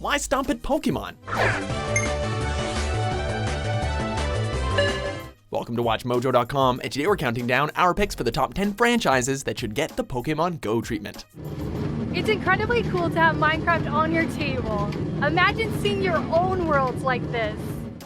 Why stomp at Pokémon? Welcome to WatchMojo.com, and today we're counting down our picks for the top 10 franchises that should get the Pokémon Go treatment. It's incredibly cool to have Minecraft on your table. Imagine seeing your own worlds like this.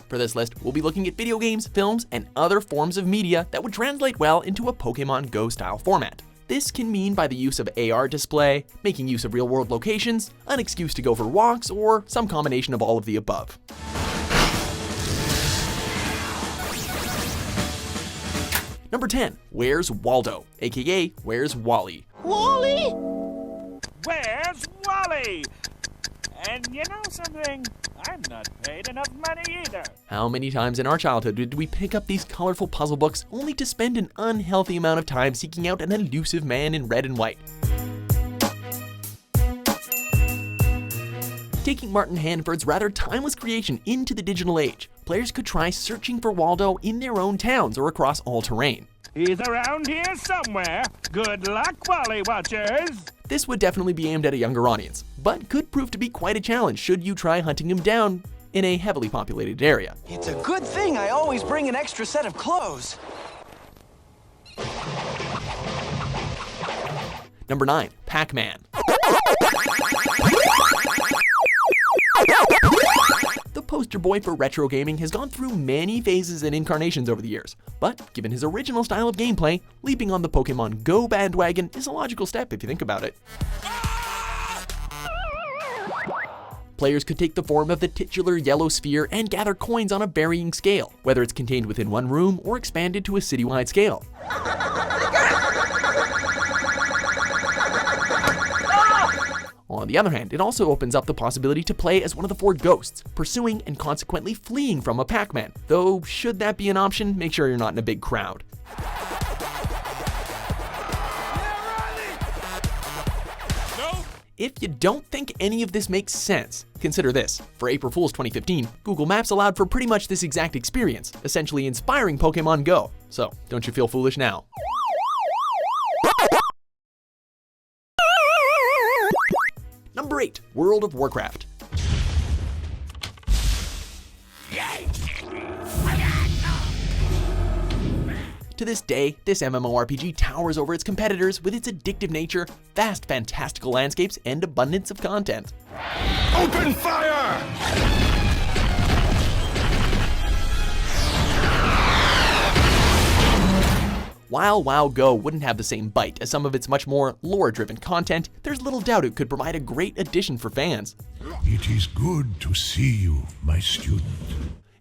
For this list, we'll be looking at video games, films, and other forms of media that would translate well into a Pokémon Go style format. This can mean by the use of AR display, making use of real-world locations, an excuse to go for walks, or some combination of all of the above. Number 10, Where's Waldo? AKA, Where's Wally? Wally? Where's Wally? And you know something? I'm not paid enough money either. How many times in our childhood did we pick up these colorful puzzle books only to spend an unhealthy amount of time seeking out an elusive man in red and white? Taking Martin Handford's rather timeless creation into the digital age, players could try searching for Waldo in their own towns or across all terrain. He's around here somewhere. Good luck, Wally Watchers. This would definitely be aimed at a younger audience, but could prove to be quite a challenge should you try hunting him down in a heavily populated area. It's a good thing I always bring an extra set of clothes. Number 9, Pac-Man. The poster boy for retro gaming has gone through many phases and incarnations over the years, but given his original style of gameplay, leaping on the Pokémon Go bandwagon is a logical step if you think about it. Players could take the form of the titular yellow sphere and gather coins on a varying scale, whether it's contained within one room or expanded to a citywide scale. On the other hand, it also opens up the possibility to play as one of the 4 ghosts, pursuing and consequently fleeing from a Pac-Man, though should that be an option, make sure you're not in a big crowd. If you don't think any of this makes sense, consider this. For April Fool's 2015, Google Maps allowed for pretty much this exact experience, essentially inspiring Pokémon Go. So, don't you feel foolish now? Number 8, World of Warcraft. To this day, this MMORPG towers over its competitors with its addictive nature, vast fantastical landscapes, and abundance of content. Open fire! While WoW Go wouldn't have the same bite as some of its much more lore-driven content, there's little doubt it could provide a great addition for fans. It is good to see you, my student.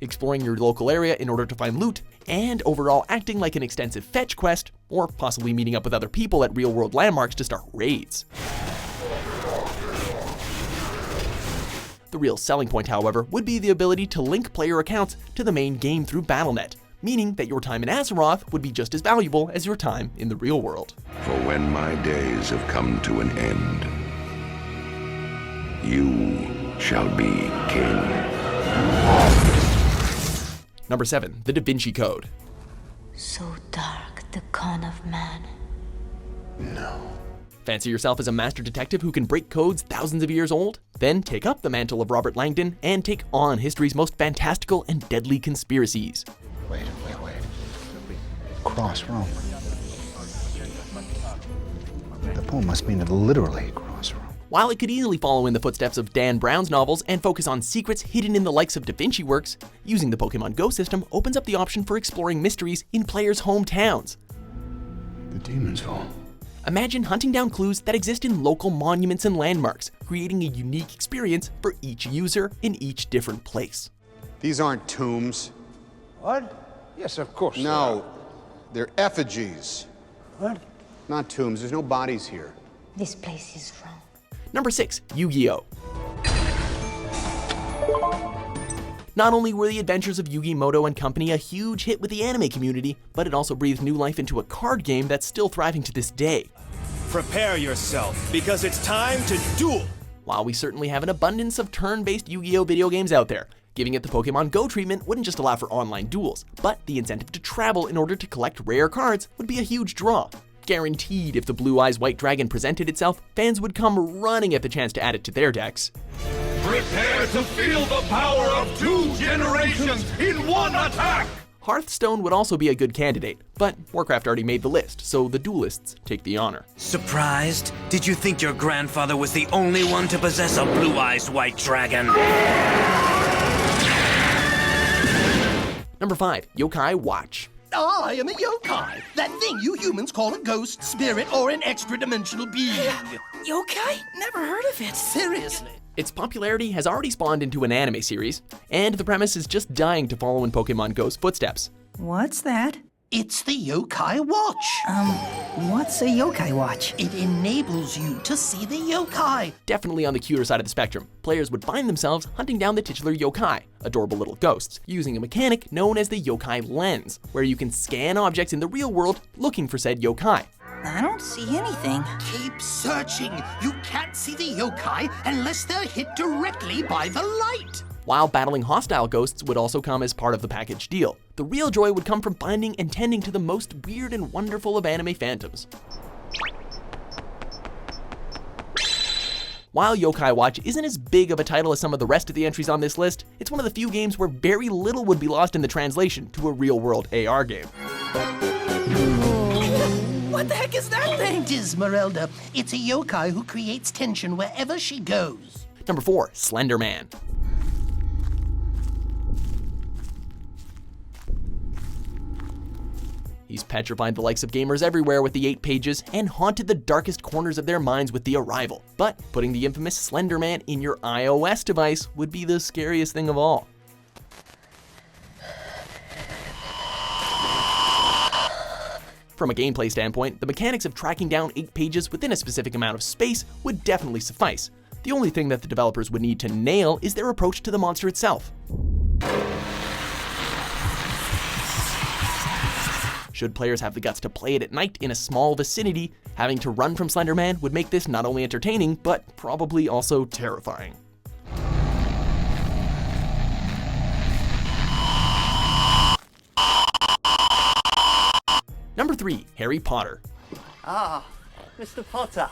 Exploring your local area in order to find loot, and overall acting like an extensive fetch quest, or possibly meeting up with other people at real-world landmarks to start raids. The real selling point, however, would be the ability to link player accounts to the main game through Battle.net, meaning that your time in Azeroth would be just as valuable as your time in the real world. For when my days have come to an end, you shall be king. Number 7, the Davinci Code. So dark, the con of man. No. Fancy yourself as a master detective who can break codes thousands of years old? Then take up the mantle of Robert Langdon and take on history's most fantastical and deadly conspiracies. Wait. Cross Rome. The poem must mean literally cross Rome. While it could easily follow in the footsteps of Dan Brown's novels and focus on secrets hidden in the likes of Da Vinci works, using the Pokémon Go system opens up the option for exploring mysteries in players' hometowns. The Demon's Hall. Imagine hunting down clues that exist in local monuments and landmarks, creating a unique experience for each user in each different place. These aren't tombs. What? Yes, of course. No, they're effigies. What? Not tombs. There's no bodies here. This place is wrong. Number 6, Yu-Gi-Oh! Not only were the adventures of Yugi Moto and company a huge hit with the anime community, but it also breathed new life into a card game that's still thriving to this day. Prepare yourself, because it's time to duel! While we certainly have an abundance of turn-based Yu-Gi-Oh! Video games out there, giving it the Pokémon Go treatment wouldn't just allow for online duels, but the incentive to travel in order to collect rare cards would be a huge draw. Guaranteed if the Blue Eyes White Dragon presented itself, fans would come running at the chance to add it to their decks. Prepare to feel the power of 2 generations in one attack! Hearthstone would also be a good candidate, but Warcraft already made the list, so the duelists take the honor. Surprised? Did you think your grandfather was the only one to possess a blue-eyed white dragon? Number 5, Yokai Watch. I am a yokai, that thing you humans call a ghost, spirit, or an extra-dimensional being. Yokai? Never heard of it. Seriously. Its popularity has already spawned into an anime series, and the premise is just dying to follow in Pokemon Go's footsteps. What's that? It's the Yokai Watch. What's a Yokai Watch? It enables you to see the yokai. Definitely on the cuter side of the spectrum, players would find themselves hunting down the titular yokai, adorable little ghosts, using a mechanic known as the yokai lens, where you can scan objects in the real world looking for said yokai. I don't see anything. Keep searching. You can't see the yokai unless they're hit directly by the light. While battling hostile ghosts would also come as part of the package deal, the real joy would come from finding and tending to the most weird and wonderful of anime phantoms. While Yokai Watch isn't as big of a title as some of the rest of the entries on this list, it's one of the few games where very little would be lost in the translation to a real-world AR game. What the heck is that thing? Dismerelda. It's a yokai who creates tension wherever she goes. Number 4, Slenderman. He's petrified the likes of gamers everywhere with the 8 pages and haunted the darkest corners of their minds with The Arrival. But putting the infamous Slenderman in your iOS device would be the scariest thing of all. From a gameplay standpoint, the mechanics of tracking down 8 pages within a specific amount of space would definitely suffice. The only thing that the developers would need to nail is their approach to the monster itself. Should players have the guts to play it at night in a small vicinity, having to run from Slenderman would make this not only entertaining, but probably also terrifying. Number 3, Harry Potter. Ah, Mr. Potter.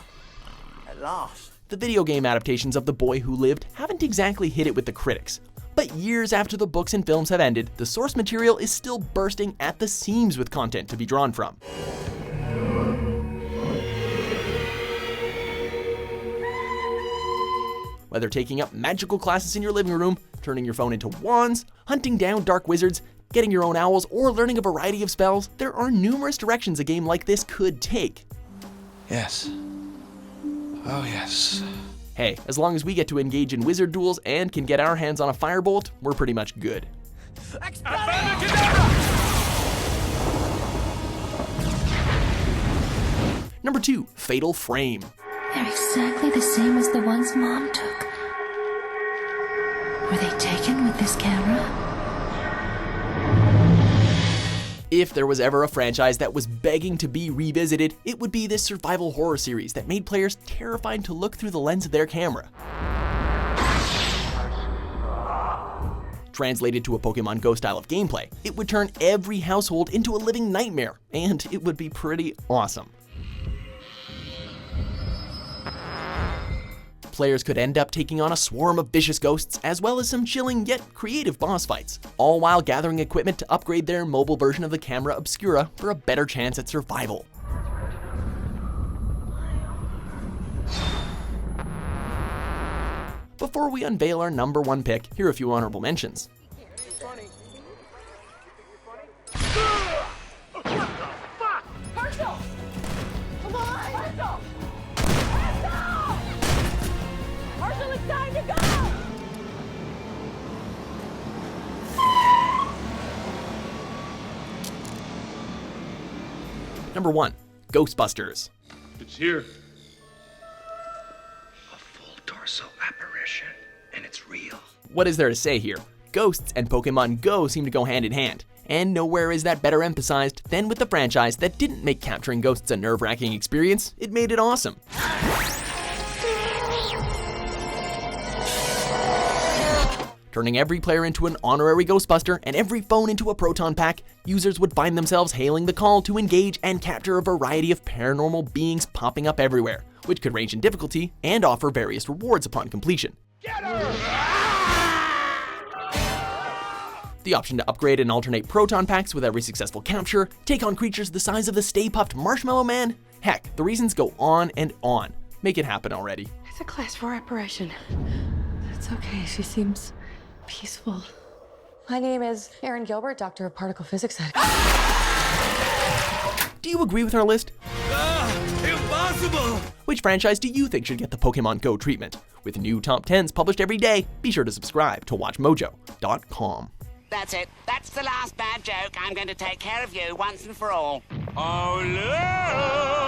At last. The video game adaptations of The Boy Who Lived haven't exactly hit it with the critics. But years after the books and films have ended, the source material is still bursting at the seams with content to be drawn from. Whether taking up magical classes in your living room, turning your phone into wands, hunting down dark wizards, getting your own owls, or learning a variety of spells, there are numerous directions a game like this could take. Yes. Oh yes. Hey, as long as we get to engage in wizard duels and can get our hands on a firebolt, we're pretty much good. Number 2, Fatal Frame. They're exactly the same as the ones Mom took. Were they taken with this camera? If there was ever a franchise that was begging to be revisited, it would be this survival horror series that made players terrified to look through the lens of their camera. Translated to a Pokemon Go style of gameplay, it would turn every household into a living nightmare, and it would be pretty awesome. Players could end up taking on a swarm of vicious ghosts, as well as some chilling yet creative boss fights, all while gathering equipment to upgrade their mobile version of the camera obscura for a better chance at survival. Before we unveil our number 1 pick, here are a few honorable mentions. Number 1, Ghostbusters. It's here. A full dorsal apparition, and it's real. What is there to say here? Ghosts and Pokemon Go seem to go hand in hand, and nowhere is that better emphasized than with the franchise that didn't make capturing ghosts a nerve-wracking experience, it made it awesome. Turning every player into an honorary Ghostbuster and every phone into a proton pack, users would find themselves hailing the call to engage and capture a variety of paranormal beings popping up everywhere, which could range in difficulty and offer various rewards upon completion. Get her! The option to upgrade and alternate proton packs with every successful capture, take on creatures the size of the Stay Puft Marshmallow Man. Heck, the reasons go on and on. Make it happen already. It's a class 4 apparition. It's okay, she seems peaceful. My name is Erin Gilbert, Doctor of Particle Physics. Do you agree with our list? Impossible! Which franchise do you think should get the Pokemon Go treatment? With new top 10s published every day, be sure to subscribe to WatchMojo.com. That's it. That's the last bad joke. I'm going to take care of you once and for all. Oh, look!